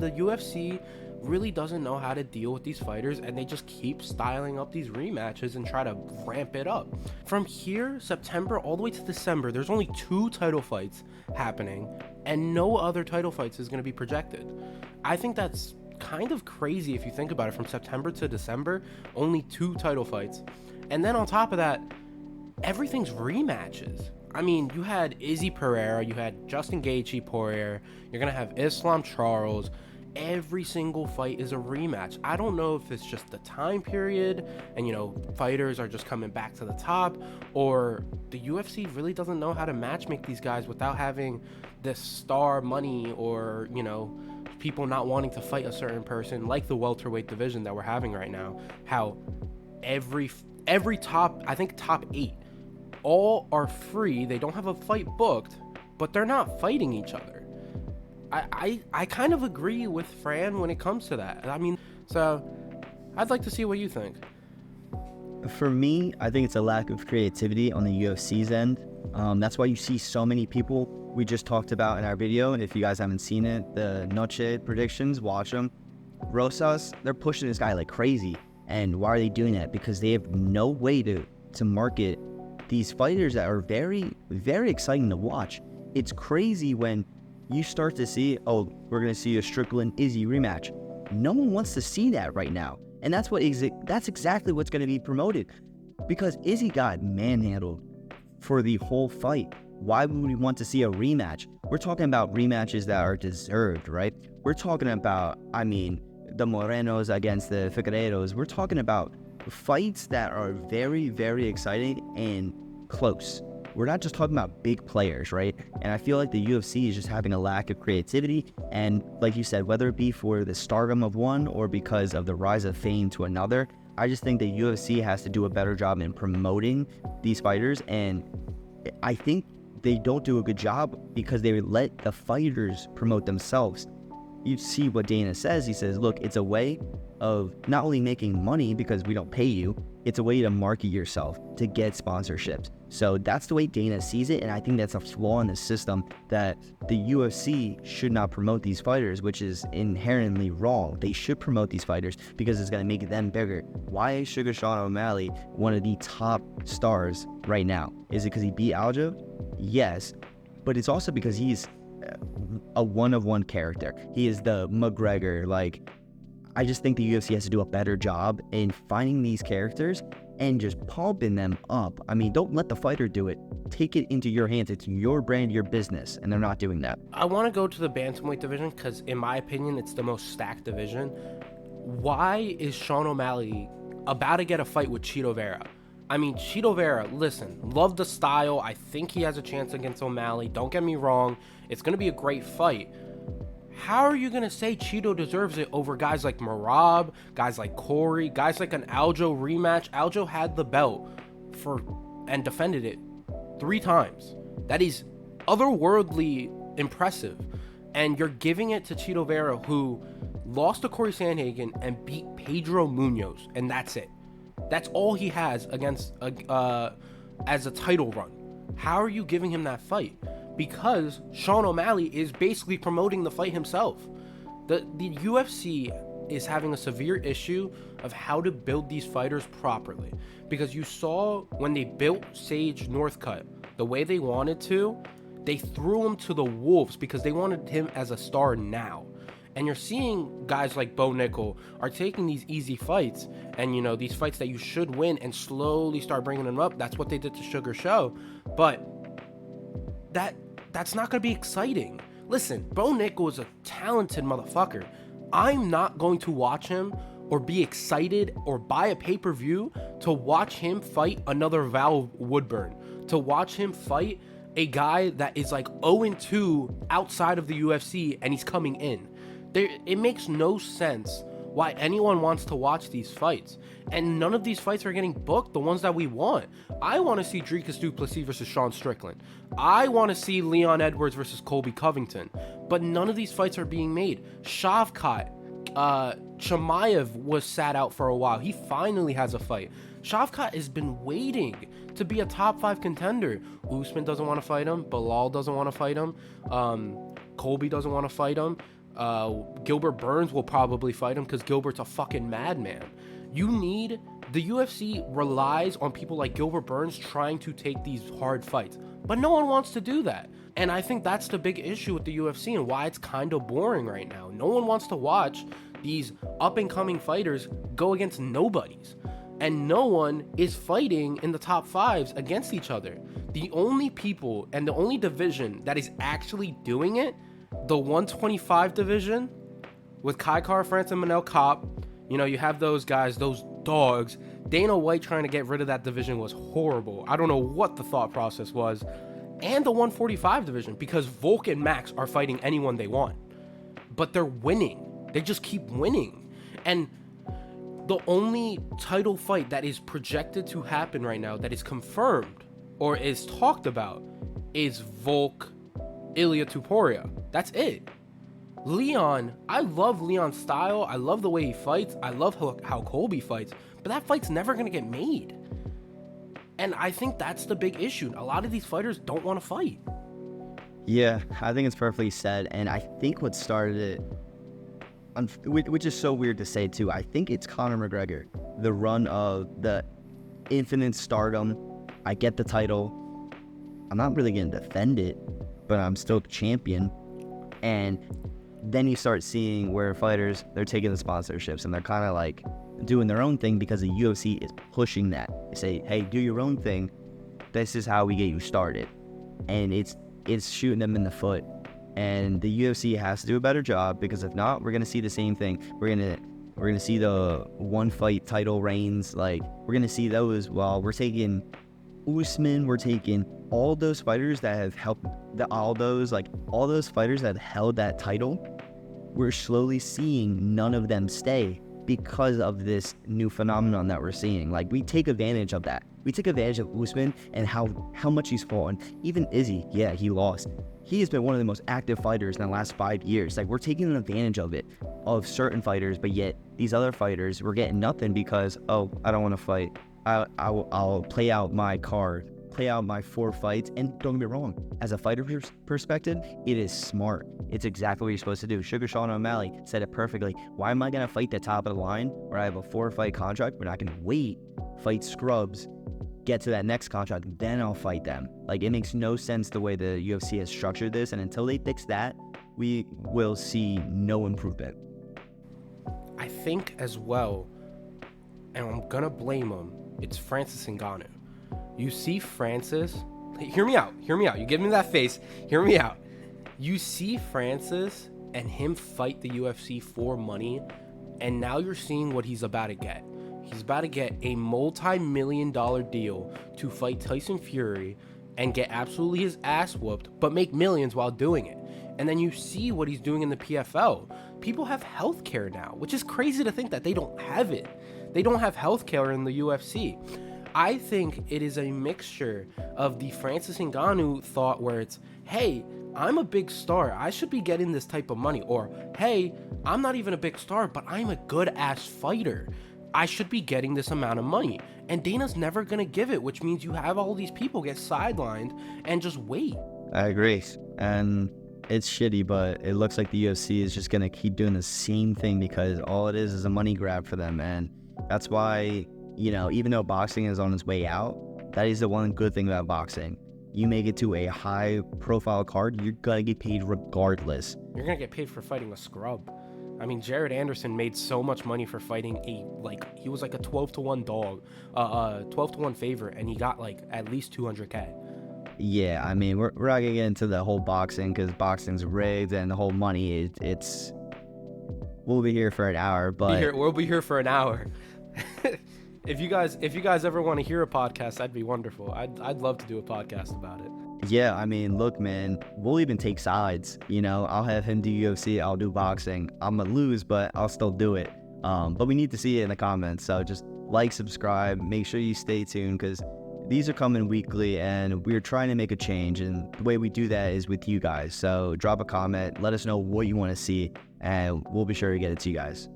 The UFC really doesn't know how to deal with these fighters, and they just keep styling up these rematches and try to ramp it up. From here, September all the way to December, there's only 2 title fights happening, and no other title fights is going to be projected. I think that's kind of crazy if you think about it. From September to December, only 2 title fights. And then on top of that, everything's rematches. I mean, you had Izzy Pereira, you had Justin Gaethje Poirier, you're going to have Islam Charles. Every single fight is a rematch. I don't know if it's just the time period and, fighters are just coming back to the top, or the UFC really doesn't know how to matchmake these guys without having this star money, or, people not wanting to fight a certain person, like the welterweight division that we're having right now. How every top, I think top 8, all are free. They don't have a fight booked, but they're not fighting each other. I kind of agree with Fran when it comes to that. I mean, so I'd like to see what you think. For me, I think it's a lack of creativity on the UFC's end. That's why you see so many people we just talked about in our video. And if you guys haven't seen it, the Noche predictions, watch them. Rosas, they're pushing this guy like crazy. And why are they doing that? Because they have no way to market these fighters that are very, very exciting to watch. It's crazy when you start to see, oh, we're going to see a Strickland Izzy rematch. No one wants to see that right now. And that's exactly what's going to be promoted. Because Izzy got manhandled for the whole fight. Why would we want to see a rematch? We're talking about rematches that are deserved, right? We're talking about, the Morenos against the Figueiredos. We're talking about fights that are very, very exciting and close. We're not just talking about big players, right? And I feel like the UFC is just having a lack of creativity. And like you said, whether it be for the stardom of one or because of the rise of fame to another, I just think the UFC has to do a better job in promoting these fighters. And I think they don't do a good job because they let the fighters promote themselves. You see what Dana says. He says, look, it's a way of not only making money because we don't pay you, it's a way to market yourself, to get sponsorships. So that's the way Dana sees it, and I think that's a flaw in the system, that the UFC should not promote these fighters, which is inherently wrong. They should promote these fighters because it's going to make them bigger. Why is Sugar Sean O'Malley one of the top stars right now? Is it because he beat Aljo? Yes, but it's also because he's a one-of-one character. He is the McGregor. I just think the UFC has to do a better job in finding these characters and just pumping them up. Don't let the fighter do it. Take it into your hands. It's your brand, your business, and they're not doing that. I want to go to the bantamweight division because, in my opinion, it's the most stacked division. Why is Sean O'Malley about to get a fight with Chito Vera? Chito Vera, listen, love the style. I think he has a chance against O'Malley. Don't get me wrong. It's going to be a great fight. How are you going to say Chito deserves it over guys like Merab, guys like Corey, guys like an Aljo rematch? Aljo had the belt and defended it 3 times. That is otherworldly impressive. And you're giving it to Chito Vera, who lost to Corey Sandhagen and beat Pedro Munoz, and that's it. That's all he has against as a title run. How are you giving him that fight? Because Sean O'Malley is basically promoting the fight himself. The UFC is having a severe issue of how to build these fighters properly. Because you saw when they built Sage Northcutt the way they wanted to, they threw him to the wolves because they wanted him as a star now. And you're seeing guys like Bo Nickel are taking these easy fights and, these fights that you should win and slowly start bringing them up. That's what they did to Sugar Show. But that's not going to be exciting. Listen, Bo Nickel is a talented motherfucker. I'm not going to watch him or be excited or buy a pay-per-view to watch him fight another Val Woodburn, to watch him fight a guy that is like 0-2 outside of the UFC and he's coming in. It makes no sense why anyone wants to watch these fights. And none of these fights are getting booked, the ones that we want. I want to see Dricus du Plessis versus Sean Strickland. I want to see Leon Edwards versus Colby Covington. But none of these fights are being made. Shavkat, Chimaev was sat out for a while. He finally has a fight. Shavkat has been waiting to be a top 5 contender. Usman doesn't want to fight him. Bilal doesn't want to fight him. Colby doesn't want to fight him. Gilbert Burns will probably fight him because Gilbert's a fucking madman. The UFC relies on people like Gilbert Burns trying to take these hard fights, but no one wants to do that. And I think that's the big issue with the UFC and why it's kind of boring right now. No one wants to watch these up-and-coming fighters go against nobodies. And no one is fighting in the top fives against each other. The only people and the only division that is actually doing it, the 125 division with Kai Kara-France and Manel Kape, you have those guys, those dogs. Dana White trying to get rid of that division was horrible. I don't know what the thought process was. And the 145 division, because Volk and Max are fighting anyone they want. But they're winning. They just keep winning. And the only title fight that is projected to happen right now that is confirmed or is talked about is Volk Ilia Topuria. That's it. Leon, I love Leon's style. I love the way he fights. I love how Colby fights. But that fight's never going to get made. And I think that's the big issue. A lot of these fighters don't want to fight. Yeah, I think it's perfectly said. And I think what started it, which is so weird to say too, I think it's Conor McGregor. The run of the infinite stardom. I get the title. I'm not really going to defend it, but I'm still the champion. And then you start seeing where fighters, they're taking the sponsorships and they're kind of like doing their own thing because the UFC is pushing that. They say, hey, do your own thing. This is how we get you started. And it's shooting them in the foot. And the UFC has to do a better job, because if not, we're going to see the same thing. We're going to see the one fight title reigns. Like, we're going to see those while we're taking Usman, we're taking all those fighters that have helped, all those fighters that have held that title. We're slowly seeing none of them stay because of this new phenomenon that we're seeing. Like, we take advantage of that. We take advantage of Usman and how much he's fallen. Even Izzy, yeah, he lost. He has been one of the most active fighters in the last 5 years. Like, we're taking advantage of it, of certain fighters, but yet these other fighters, we're getting nothing because, oh, I don't want to fight. I'll play out my card, play out my 4 fights. And don't get me wrong, as a fighter perspective, it is smart. It's exactly what you're supposed to do. Sugar Sean O'Malley said it perfectly. Why am I going to fight the top of the line where I have a 4-fight contract when I can wait, fight scrubs, get to that next contract, then I'll fight them? Like, it makes no sense the way the UFC has structured this, and until they fix that, we will see no improvement. I think as well, and I'm going to blame him, it's Francis Ngannou. You see Francis, hear me out, you give me that face, hear me out. You see Francis and him fight the UFC for money, and now you're seeing what he's about to get. He's about to get a multi-million-dollar deal to fight Tyson Fury and get absolutely his ass whooped, but make millions while doing it. And then you see what he's doing in the PFL. People have healthcare now, which is crazy to think that they don't have it. They don't have healthcare in the UFC. I think it is a mixture of the Francis Ngannou thought where it's, hey, I'm a big star, I should be getting this type of money. Or, hey, I'm not even a big star, but I'm a good-ass fighter. I should be getting this amount of money. And Dana's never going to give it, which means you have all these people get sidelined and just wait. I agree. And it's shitty, but it looks like the UFC is just going to keep doing the same thing because all it is a money grab for them. And that's why, even though boxing is on its way out, that is the one good thing about boxing. You make it to a high-profile card, you're going to get paid regardless. You're going to get paid for fighting a scrub. I mean, Jared Anderson made so much money for fighting he was like a 12-1 dog, 12-1 favorite, and he got at least $200K. Yeah, I mean, we're not going to get into the whole boxing because boxing's rigged and the whole money, we'll be here for an hour, but... We'll be here for an hour. If you guys ever want to hear a podcast, that'd be wonderful. I'd love to do a podcast about it. Yeah, I mean, look, man, we'll even take sides. I'll have him do UFC, I'll do boxing. I'm gonna lose, but I'll still do it. But we need to see it in the comments. So just like, subscribe, make sure you stay tuned because these are coming weekly and we're trying to make a change. And the way we do that is with you guys. So drop a comment, let us know what you want to see, and we'll be sure to get it to you guys.